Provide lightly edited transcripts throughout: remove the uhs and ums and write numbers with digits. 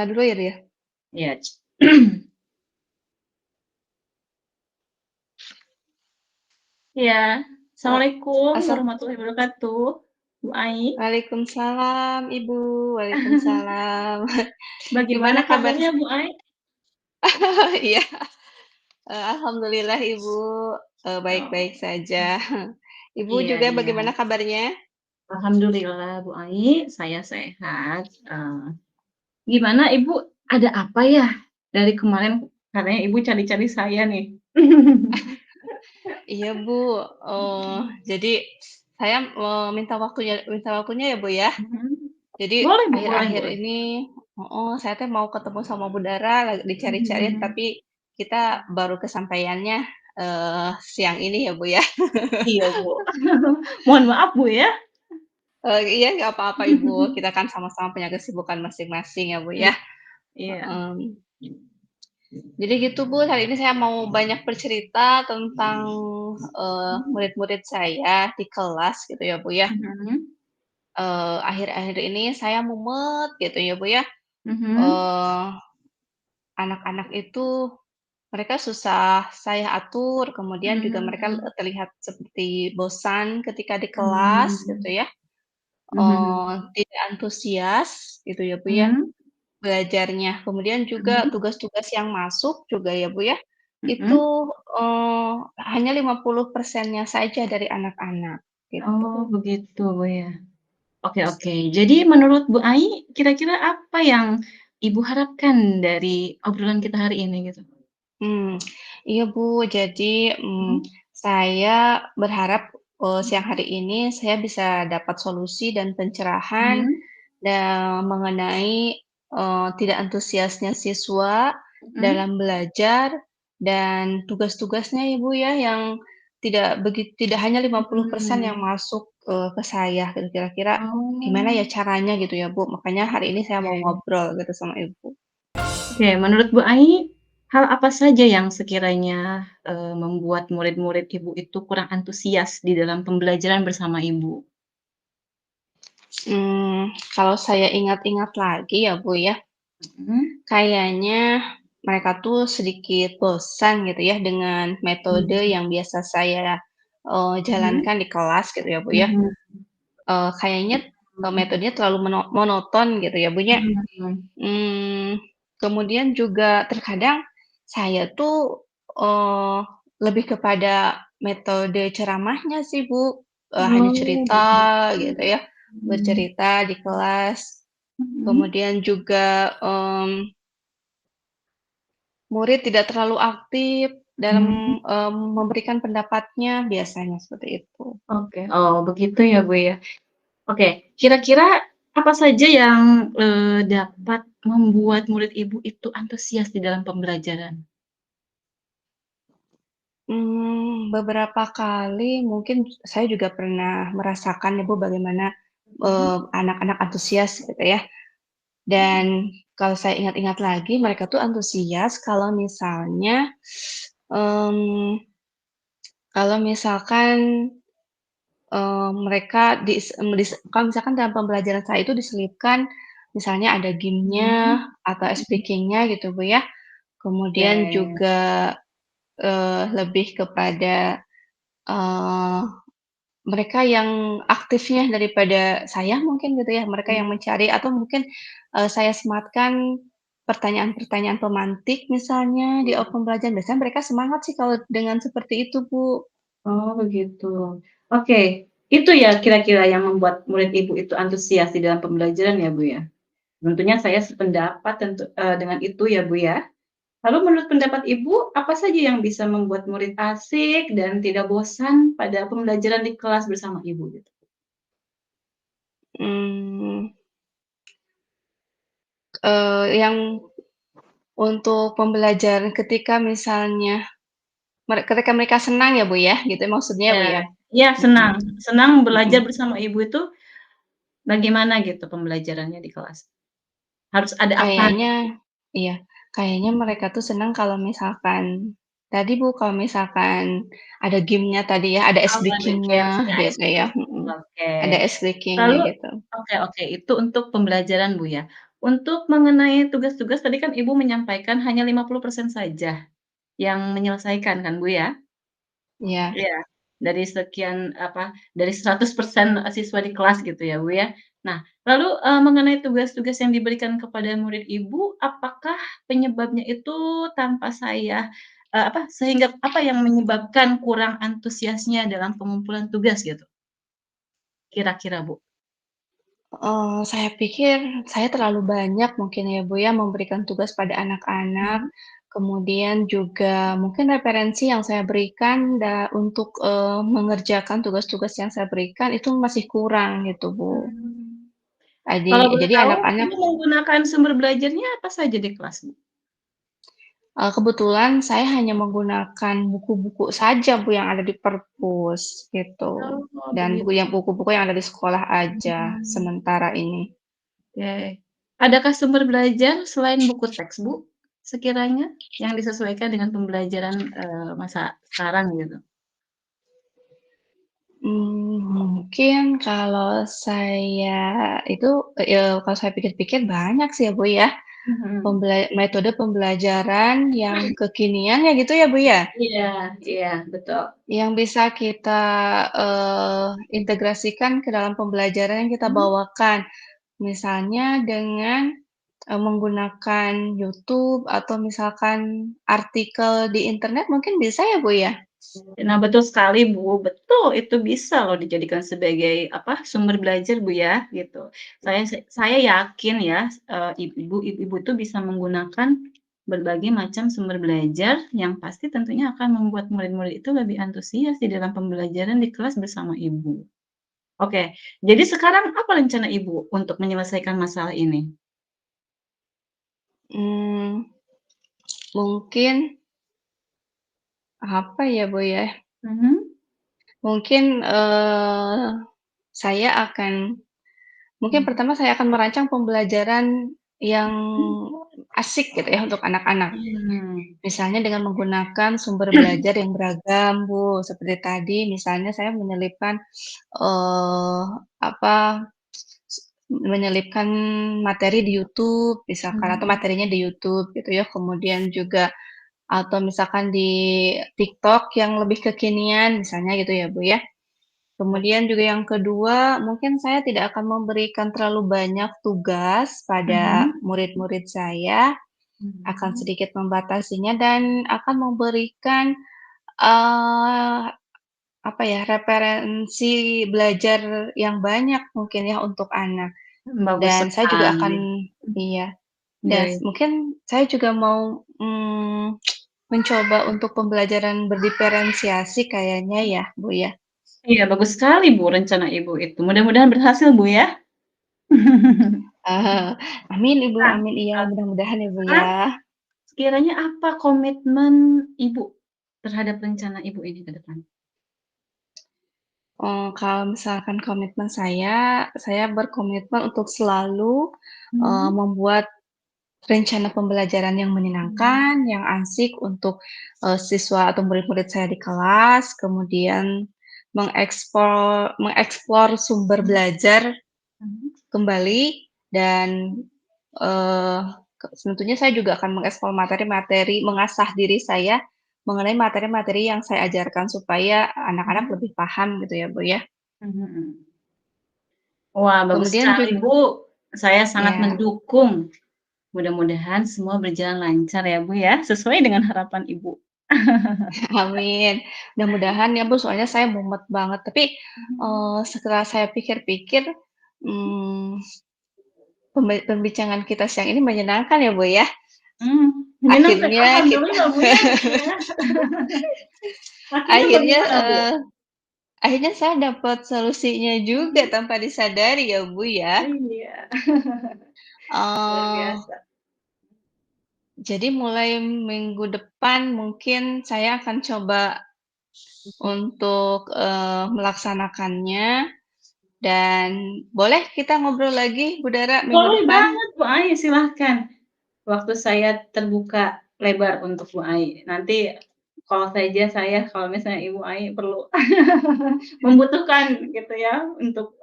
dulu ya, Ria? Iya. Iya. Oh, Assalamualaikum asal warahmatullahi wabarakatuh, Bu Ai. Waalaikumsalam Ibu, waalaikumsalam. Bagaimana Gimana kabar? kabarnya Bu Ai? Iya, alhamdulillah Ibu, baik-baik Oh, saja. Ibu iya juga iya. bagaimana kabarnya? Alhamdulillah Bu Ai, saya sehat. Gimana Ibu, ada apa ya dari kemarin? Katanya Ibu cari-cari saya nih. Iya Bu, jadi saya, minta waktunya ya Bu ya. Mhm. Jadi Boleh Bu, boleh akhir-akhir boleh. ini saya teh mau ketemu sama Budara, lagi dicari-cari Mhm. tapi kita baru kesampaiannya, siang ini ya Bu ya. Iya Bu. Mohon maaf Bu ya. Iya nggak apa-apa Ibu, kita kan sama-sama punya kesibukan masing-masing ya Bu Iya ya, iya. heeh. Jadi gitu Bu, hari ini saya mau banyak bercerita tentang, murid-murid saya di kelas gitu ya Bu ya. Mhm. Akhir-akhir ini saya mumet gitu ya Bu ya, Mhm. eee, anak-anak itu mereka susah saya atur, kemudian juga mereka Mmm. terlihat seperti bosan ketika di kelas gitu Mmm. ya, Mhm. tidak antusias gitu ya Bu ya. Mhm. Belajarnya, kemudian juga Mhm. tugas-tugas yang masuk juga ya, Bu, ya, itu, Mhm. hanya 50%-nya saja dari anak-anak, Oh, gitu. begitu, ya. Oke oke. Jadi menurut Bu Ai, kira-kira apa yang Ibu harapkan dari obrolan kita hari ini gitu? Mmm, iya, Bu, jadi, Mhm. saya berharap, siang hari ini saya bisa dapat solusi dan pencerahan Mhm. mengenai, tidak antusiasnya siswa Mhm. dalam belajar dan tugas-tugasnya ya, Bu, ya, yang tidak hanya 50% yang Mhm. masuk, ke saya gitu, kira-kira gimana ya Oh, caranya gitu ya, Bu, makanya hari ini saya mau oke. ngobrol gitu sama Ibu. Oke, menurut Bu Ai, hal apa saja yang sekiranya, membuat murid-murid Ibu itu kurang antusias di dalam pembelajaran bersama Ibu? Kalau saya ingat-ingat lagi ya, Bu, ya, Mhm. kayaknya mereka tuh sedikit bosan gitu ya dengan metode Mhm. yang biasa saya, Mhm. jalankan di kelas gitu ya, Bu, ya. Mhm. Kayaknya, Mhm. metodenya terlalu monoton gitu ya, Bu, ya. Mhm. Mmm, Kemudian juga terkadang saya tuh, lebih kepada metode ceramahnya sih, Bu, hanya Oh, cerita begitu. gitu ya, Mhm. bercerita di kelas. Mhm. Kemudian juga, murid tidak terlalu aktif dalam, Mmm, memberikan pendapatnya, biasanya seperti itu. oke. Oh, begitu ya, Bu, ya. Oke, kira-kira apa saja yang, dapat membuat murid Ibu itu antusias di dalam pembelajaran? Beberapa kali mungkin saya juga pernah merasakan ya Bu, bagaimana, Mhm. anak-anak antusias gitu ya. Mhm. Dan kalau saya ingat-ingat lagi mereka tuh antusias mmm, kalau misalkan, mereka kalau misalkan dalam pembelajaran saya itu diselipkan misalnya ada game-nya Mhm. atau Mhm. speaking-nya gitu Bu ya. Kemudian Oke. juga, lebih kepada, eee mereka yang aktifnya daripada saya mungkin gitu ya, mereka Mmm. yang mencari atau mungkin, saya sematkan pertanyaan-pertanyaan pemantik misalnya di awal pembelajaran, biasanya mereka semangat sih kalau dengan seperti itu, Bu. Oh, begitu. Oke, itu ya kira-kira yang membuat murid Ibu itu antusias di dalam pembelajaran ya, Bu, ya? Tentunya saya sependapat dengan itu ya, Bu, ya. Lalu menurut pendapat Ibu, apa saja yang bisa membuat murid asik dan tidak bosan pada pembelajaran di kelas bersama Ibu gitu? Mmm, yang untuk pembelajaran ketika misalnya ketika mereka senang ya, Bu, ya, gitu maksudnya, Ya, Bu, ya? iya Mhm, senang, senang belajar mhm. bersama Ibu itu bagaimana gitu pembelajarannya di kelas? Harus ada apa Kayaknya gitu? iya, kayaknya mereka tuh senang kalau misalkan tadi, Bu, kalau misalkan ada game-nya tadi ya, ada ice Oh, ada breaking-nya games, ada ice gitu ya, breaking, mhm, oke. ada ice breaking-nya Lalu gitu. oke oke, itu untuk pembelajaran, Bu, ya. Untuk mengenai tugas-tugas tadi kan Ibu menyampaikan hanya 50% saja yang menyelesaikan kan, Bu, ya? Iya. Iya, dari sekian dari 100% siswa di kelas gitu ya, Bu, ya. Nah, lalu, mengenai tugas-tugas yang diberikan kepada murid Ibu, apakah penyebabnya itu tanpa saya sehingga apa yang menyebabkan kurang antusiasnya dalam pengumpulan tugas gitu, kira-kira, Bu? Saya pikir saya terlalu banyak mungkin ya, Bu, ya, memberikan tugas pada anak-anak, Mhm. kemudian juga mungkin referensi yang saya berikan untuk, mengerjakan tugas-tugas yang saya berikan itu masih kurang gitu, Bu. Mmm. Jadi Kalau boleh jadi tahu anak-anak Ibu menggunakan sumber belajarnya apa saja di kelas, Bu? kebetulan saya hanya menggunakan buku-buku saja, Bu, yang ada di perpus, gitu. Oh, Dan begitu. buku-buku yang ada di sekolah aja Mmm. sementara ini. Oke. Adakah sumber belajar selain buku teks, Bu, sekiranya yang disesuaikan dengan pembelajaran, masa sekarang gitu? Mungkin kalau saya pikir-pikir banyak sih ya, Bu, ya, Mhm. metode pembelajaran yang kekinian ya gitu ya, Bu, ya? Iya iya, betul. Yang bisa kita, integrasikan ke dalam pembelajaran yang kita Mhm. bawakan. Misalnya dengan, menggunakan YouTube atau misalkan artikel di internet mungkin bisa ya, Bu, ya? Nah, betul sekali, Bu, betul, itu bisa loh dijadikan sebagai, sumber belajar, Bu, ya, gitu. Saya yakin ya, ibu-ibu itu bisa menggunakan berbagai macam sumber belajar yang pasti tentunya akan membuat murid-murid itu lebih antusias di dalam pembelajaran di kelas bersama Ibu. Oke, jadi sekarang apa rencana Ibu untuk menyelesaikan masalah ini? Mmm, mungkin apa ya, Bu, ya, Mhm. mungkin, saya akan mungkin Mhm. pertama saya akan merancang pembelajaran yang asik gitu ya untuk anak-anak. Mmm. Misalnya dengan menggunakan sumber belajar yang beragam, Bu, seperti tadi misalnya saya eee, apa, menyelipkan materi di YouTube misalkan atau Mhm. materinya di YouTube gitu ya, kemudian juga atau misalkan di TikTok yang lebih kekinian misalnya gitu ya, Bu, ya. Kemudian juga yang kedua, mungkin saya tidak akan memberikan terlalu banyak tugas pada Mhm. murid-murid saya, akan Mhm. sedikit membatasinya dan akan memberikan, eee, referensi belajar yang banyak mungkin ya untuk anak. Bagus Dan saya juga sekali. akan iya, Iya dan mungkin saya juga mau, mencoba untuk pembelajaran berdiferensiasi kayaknya ya, Bu, ya. iya, bagus sekali, Bu, rencana Ibu itu. Mudah-mudahan berhasil, Bu, ya. Amin Ibu, Nah, amin, iya mudah-mudahan ya, Bu, sekarang ya. sekiranya apa komitmen Ibu terhadap rencana Ibu ini ke depan? Kalau misalkan komitmen saya berkomitmen untuk selalu, Mhm. membuat rencana pembelajaran yang Mmm. menyenangkan, yang asik untuk, siswa atau murid-murid saya di kelas, kemudian mengeksplor sumber Mhm. belajar Mhm. kembali dan, eee, tentunya saya juga akan mengeksplor materi-materi mengasah diri saya mengenai materi-materi yang saya ajarkan supaya anak-anak Mhm. lebih paham gitu ya, Bu, ya. Mhm. Wah, bagus Kemudian sekali, Bu. Saya sangat ya, mendukung. Mudah-mudahan semua berjalan lancar ya, Bu, ya, sesuai dengan harapan Ibu. amin. Mudah-mudahan ya, Bu, soalnya saya mumet banget. Tapi, Mhm. setelah saya pikir-pikir, mmm, pembincangan kita siang ini menyenangkan ya, Bu, ya. Mmm, menyenangkan, Akhirnya kita alhamdulillah, Bu, ya, gitu ya. Akhirnya akhirnya, bagaimana, Bu? akhirnya saya dapat solusinya juga Mhm. tanpa disadari ya, Bu, ya. Iya, luar Eee, biasa. jadi mulai minggu depan mungkin saya akan coba untuk, melaksanakannya dan boleh kita ngobrol lagi, Bu Dara, minggu Boleh depan? banget, Bu Ai, silahkan. Waktu saya terbuka lebar untuk Bu Ai. Nanti kalau misalnya Ibu Ai perlu membutuhkan gitu ya untuk,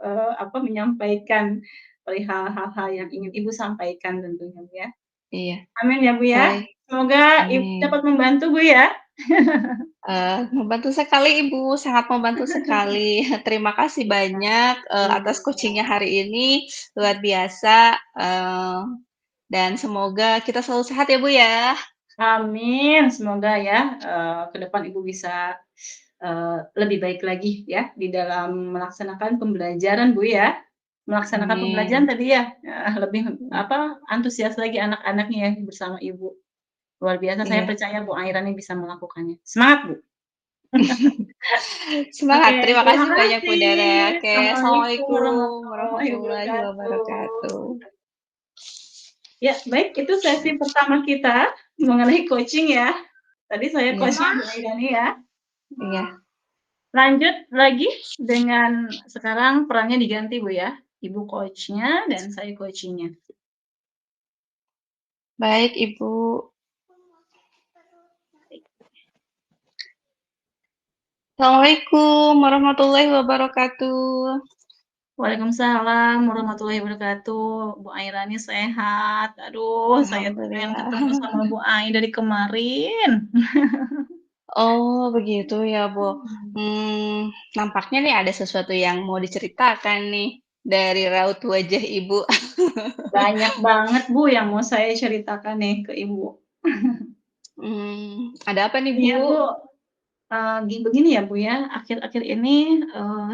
menyampaikan, perihal hal-hal yang ingin Ibu sampaikan tentunya, Bu, ya. Iya, Amin ya, Bu, ya. baik, Semoga Ibu amin. dapat membantu, Bu, ya. Membantu sekali Ibu, sangat membantu sekali. Terima kasih banyak, atas coaching-nya hari ini, luar biasa, dan semoga kita selalu sehat ya, Bu, ya. Amin, semoga ya, ke depan Ibu bisa, lebih baik lagi ya di dalam melaksanakan pembelajaran, Bu, ya. Melaksanakan pembelajaran Amin. tadi ya, lebih apa, antusias lagi anak-anaknya ya bersama Ibu. Luar biasa, saya Iya. percaya Bu Aira nih bisa melakukannya. Semangat, Bu. Oke, Semangat, terima terima kasih banyak Bu kasih. Dara. Oke, Assalamualaikum assalamualaikum warahmatullahi warahmatullahi wabarakatuh. wabarakatuh. Ya, baik, itu sesi pertama kita mengenai coaching ya. Tadi saya Iya, coaching Bu Aira nih ya. iya, Lanjut lagi dengan sekarang perannya diganti, Bu, ya. Ibu coach-nya dan saya coaching-nya. baik Ibu. Assalamualaikum warahmatullahi wabarakatuh. Waalaikumsalam warahmatullahi wabarakatuh. Bu Aira nih sehat. Aduh, saya tuh pengen Alhamdulillah. ketemu sama Bu Ai dari kemarin. Oh, begitu ya, Bu. Mhm. Nampaknya nih ada sesuatu yang mau diceritakan nih dari raut wajah Ibu. Banyak banget, Bu, yang mau saya ceritakan nih ke Ibu. Ada apa nih, Bu? Iya, Bu, begini ya, Bu, ya, akhir-akhir ini,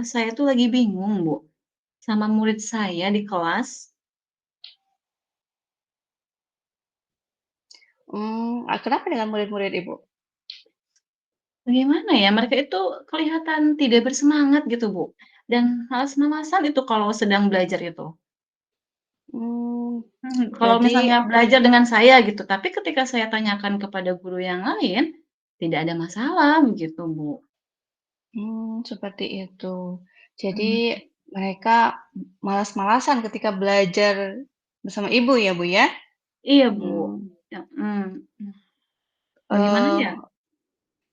saya tuh lagi bingung, Bu, sama murid saya di kelas. Kenapa dengan murid-murid Ibu? Bagaimana ya, mereka itu kelihatan tidak bersemangat gitu, Bu, dan malas-malasan itu kalau sedang belajar itu. Mmm, Kalau berarti misalnya belajar dengan saya gitu, tapi ketika saya tanyakan kepada guru yang lain, tidak ada masalah begitu, Bu. seperti itu. Jadi Mmm, mereka malas-malasan ketika belajar bersama Ibu ya, Bu, ya? iya, Bu, Mmm, ya, bagaimana eee, ya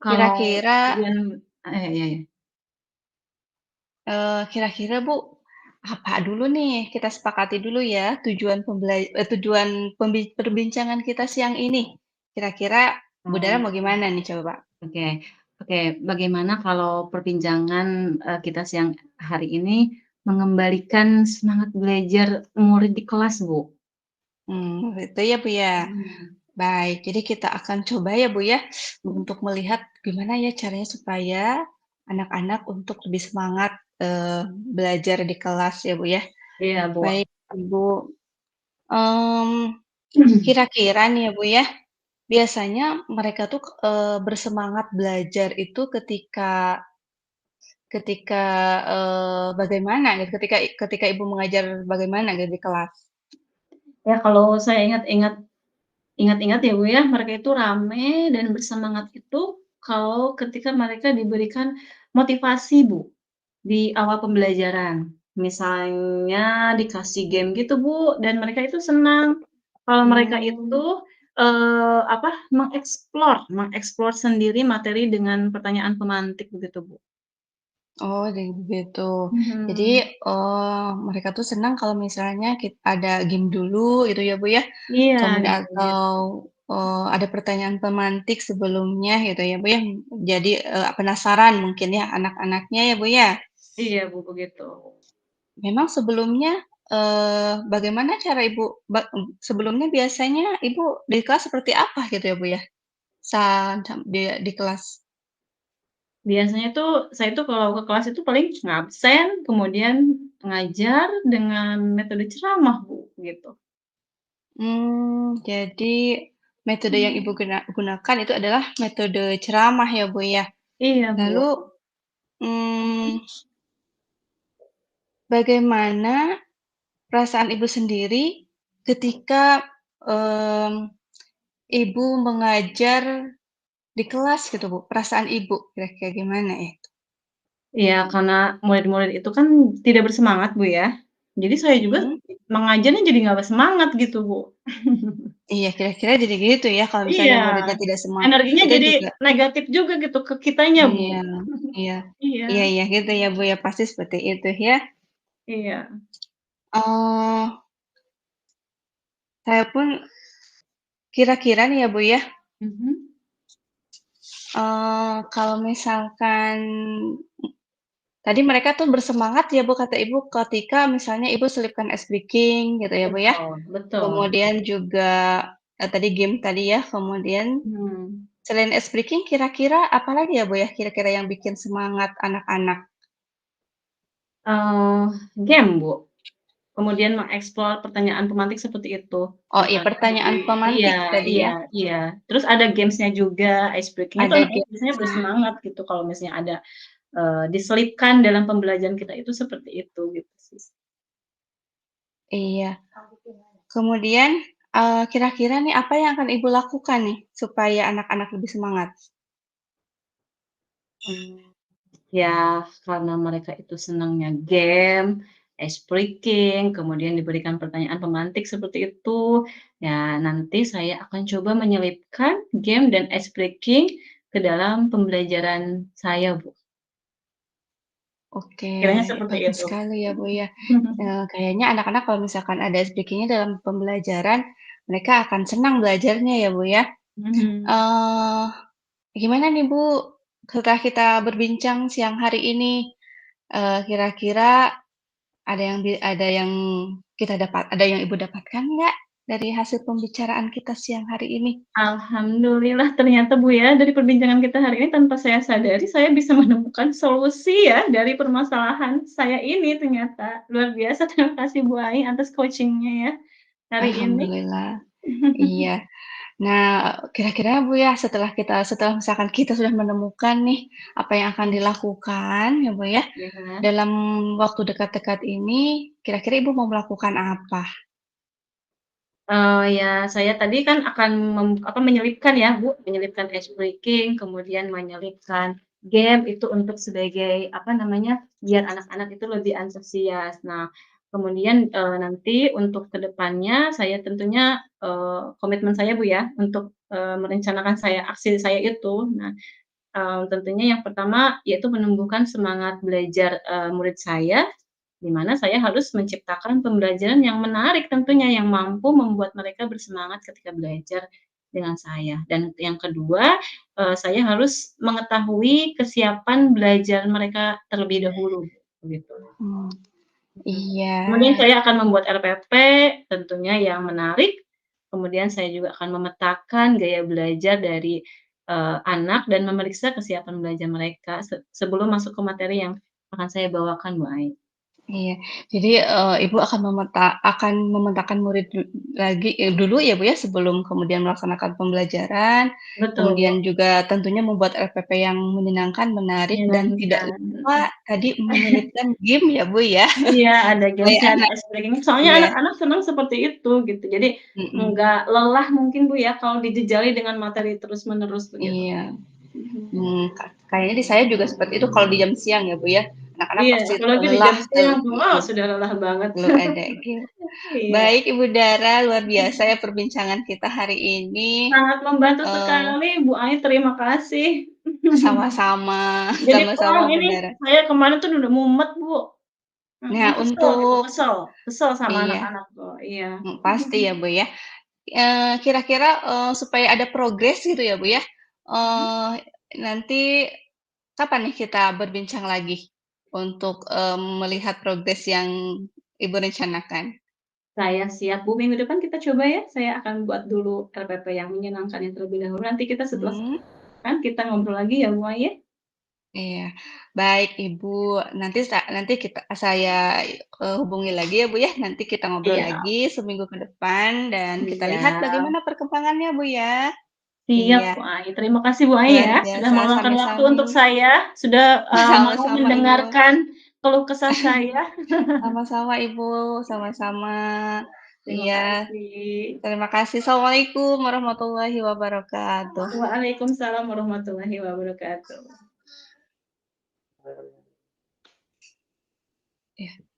kalau kira-kira tujuan iya iya. kira-kira Bu, apa dulu nih kita sepakati dulu ya tujuan perbincangan kita siang ini. Kira-kira Bu Dara Oh, mau gimana nih coba? oke oke, bagaimana kalau perbincangan, kita siang hari ini mengembalikan semangat belajar murid di kelas, Bu? Gitu ya Bu ya? Mhm. Baik, jadi kita akan coba ya Bu ya, untuk melihat gimana ya caranya supaya anak-anak untuk lebih semangat, belajar di kelas ya Bu ya. Iya, Bu. Baik Ibu, mmm, kira-kira nih ya Bu ya, biasanya mereka tuh, bersemangat belajar itu ketika ketika, bagaimana gitu, ketika ketika Ibu mengajar bagaimana gitu di kelas? Ya kalau saya ingat-ingat ya, Bu, ya, mereka itu rame dan bersemangat itu kalau ketika mereka diberikan motivasi, Bu, di awal pembelajaran. Misalnya dikasih game gitu, Bu, dan mereka itu senang. Kalau mereka itu, Mmm, apa, mengeksplor sendiri materi dengan pertanyaan pemantik begitu, Bu. oh jadi begitu. Jadi, Mhm. mereka tuh senang kalau misalnya ada game dulu gitu ya, Bu, ya? Iya, Kemudian gitu atau, gitu. ada pertanyaan pemantik sebelumnya gitu ya, Bu, ya? Jadi, penasaran mungkin ya anak-anaknya ya, Bu, ya? Iya, Bu, begitu. Memang sebelumnya, bagaimana cara Ibu sebelumnya biasanya Ibu di kelas seperti apa gitu ya, Bu, ya? Di kelas? Biasanya tuh, saya tuh kalau ke kelas itu paling ngabsen, kemudian ngajar dengan metode ceramah, Bu, gitu. Jadi metode yang Ibu Mmm. gunakan itu adalah metode ceramah ya, Bu, ya? Iya, Bu. Lalu, mmm, bagaimana perasaan Ibu sendiri ketika, mmm, Ibu mengajar di kelas gitu, Bu? Perasaan Ibu kira-kira gimana ya? Iya, karena murid-murid itu kan tidak bersemangat, Bu, ya. Jadi saya juga Mhm. mengajarnya jadi nggak bersemangat gitu, Bu. Iya, kira-kira jadi gitu ya kalau Iya, misalnya muridnya tidak semangat, energinya kita jadi juga negatif juga gitu ke kitanya, Bu. iya iya iya Iya iya gitu ya, Bu, ya, pasti seperti itu ya. iya. Eee, saya pun kira-kira nih ya, Bu, ya, Mhm. kalau misalkan tadi mereka tuh bersemangat ya, Bu, kata Ibu, ketika misalnya Ibu selipkan ice breaking gitu ya, Bu, ya. Betul betul. Kemudian juga, tadi game tadi ya, kemudian Mhm. selain ice breaking kira-kira apalagi ya, Bu, ya, kira-kira yang bikin semangat anak-anak? Eee, Game, Bu. Kemudian mengeksplor pertanyaan pemantik seperti itu. Oh iya, Misalnya pertanyaan iya pemantik tadi iya ya? iya. Terus ada games-nya juga, ice breaking itu Ada anak-anak biasanya gamesnya. bersemangat gitu kalau misalnya ada, diselipkan dalam pembelajaran kita itu seperti itu, gitu sih. Iya. Kemudian, kira-kira nih apa yang akan Ibu lakukan nih supaya anak-anak lebih semangat? Mmm, ya karena mereka itu senangnya game, ice breaking, kemudian diberikan pertanyaan pemantik seperti itu, ya nanti saya akan coba menyelipkan game dan ice breaking ke dalam pembelajaran saya, Bu. Oke, Kiranya seperti bagus itu. sekali ya, Bu, ya. Kayaknya anak-anak kalau misalkan ada speaking-nya dalam pembelajaran, mereka akan senang belajarnya ya, Bu, ya. Mhm. Eee, Gimana nih, Bu, setelah kita berbincang siang hari ini, kira-kira ada yang ada yang Ibu dapatkan nggak dari hasil pembicaraan kita siang hari ini? Alhamdulillah ternyata Bu ya, dari perbincangan kita hari ini tanpa saya sadari, saya bisa menemukan solusi ya dari permasalahan saya ini ternyata. Luar biasa, terima kasih Bu Ai atas coaching-nya ya, hari ini. Alhamdulillah, iya. Nah, kira-kira Bu ya, setelah misalkan kita sudah menemukan nih, apa yang akan Iya, dilakukan ya Bu ya, ya. dalam waktu dekat-dekat ini, kira-kira Ibu mau melakukan apa? Ya saya tadi kan akan menyelipkan ya Bu, menyelipkan ice breaking, kemudian menyelipkan game itu untuk sebagai, apa namanya, biar anak-anak itu lebih antusias. Nah, kemudian, nanti untuk ke depannya saya tentunya, komitmen saya Bu ya, untuk, merencanakan aksi saya itu. Nah, tentunya yang pertama yaitu menumbuhkan semangat belajar, murid saya, di mana saya harus menciptakan pembelajaran yang menarik tentunya, yang mampu membuat mereka bersemangat ketika belajar dengan saya. Dan yang kedua, saya harus mengetahui kesiapan belajar mereka terlebih dahulu, begitu. Mmm, Mhm. iya, Kemudian saya akan membuat RPP tentunya yang menarik, kemudian saya juga akan memetakan gaya belajar dari, anak dan memeriksa kesiapan belajar mereka sebelum masuk ke materi yang akan saya bawakan, Bu Ai. iya. Jadi, Ibu akan memetakan murid lagi dulu ya Bu ya, sebelum kemudian melaksanakan pembelajaran, Betul, kemudian juga tentunya membuat RPP yang menyenangkan, menarik, dan tidak menyenangkan. lupa tadi menyelipkan game ya Bu ya, Iya, ada supaya games-nya, ada anak ice breaking, soalnya iya, anak-anak senang seperti itu, gitu. Jadi, mhm, nggak lelah mungkin, Bu, ya, kalau dijejali dengan materi terus-menerus begitu. iya. Mhm. Kayaknya di saya juga seperti itu kalau di jam siang ya, Bu, ya. Anak-anak Iya, pasti apalagi di lelah jam siang, wow, mhm, sudah lelah banget. belum ada game. Iya, Baik Ibu Dara, luar biasa ya perbincangan kita hari ini, sangat membantu eee, sekali, Bu Ai, terima kasih. sama-sama Jadi sama-sama terang Bu ini, Dara. saya kemarin tuh udah mumet, Bu, Nah kesel gitu, untuk kesel kesel sama iya, anak-anak tuh, iya. pasti ya Bu ya. Kira-kira, supaya ada progres gitu ya Bu ya, Mhm. eee, nanti kapan nih kita berbincang lagi untuk, melihat progres yang Ibu rencanakan? Saya siap, Bu, minggu depan kita coba ya, saya akan buat dulu RPP yang menyenangkannya terlebih dahulu, nanti kita setelah Mmm, kan kita ngobrol lagi ya, Bu, ya? iya. Baik Ibu, nanti saya, hubungi lagi ya Bu ya, nanti kita ngobrol Iya lagi seminggu ke depan dan kita lihat siap bagaimana perkembangannya Bu ya. siap, Iya, Bu Ai. Terima kasih, Bu Ai, luar ya, sudah biasa, meluangkan waktu sami-sami. untuk saya, sudah, mau Sama-sama Ibu. mendengarkan keluh kesah saya. Sama-sama Ibu, sama-sama. Terima Iya, kasih. terima kasih. Assalamualaikum warahmatullahi wabarakatuh. Waalaikumsalam warahmatullahi wabarakatuh. Iya.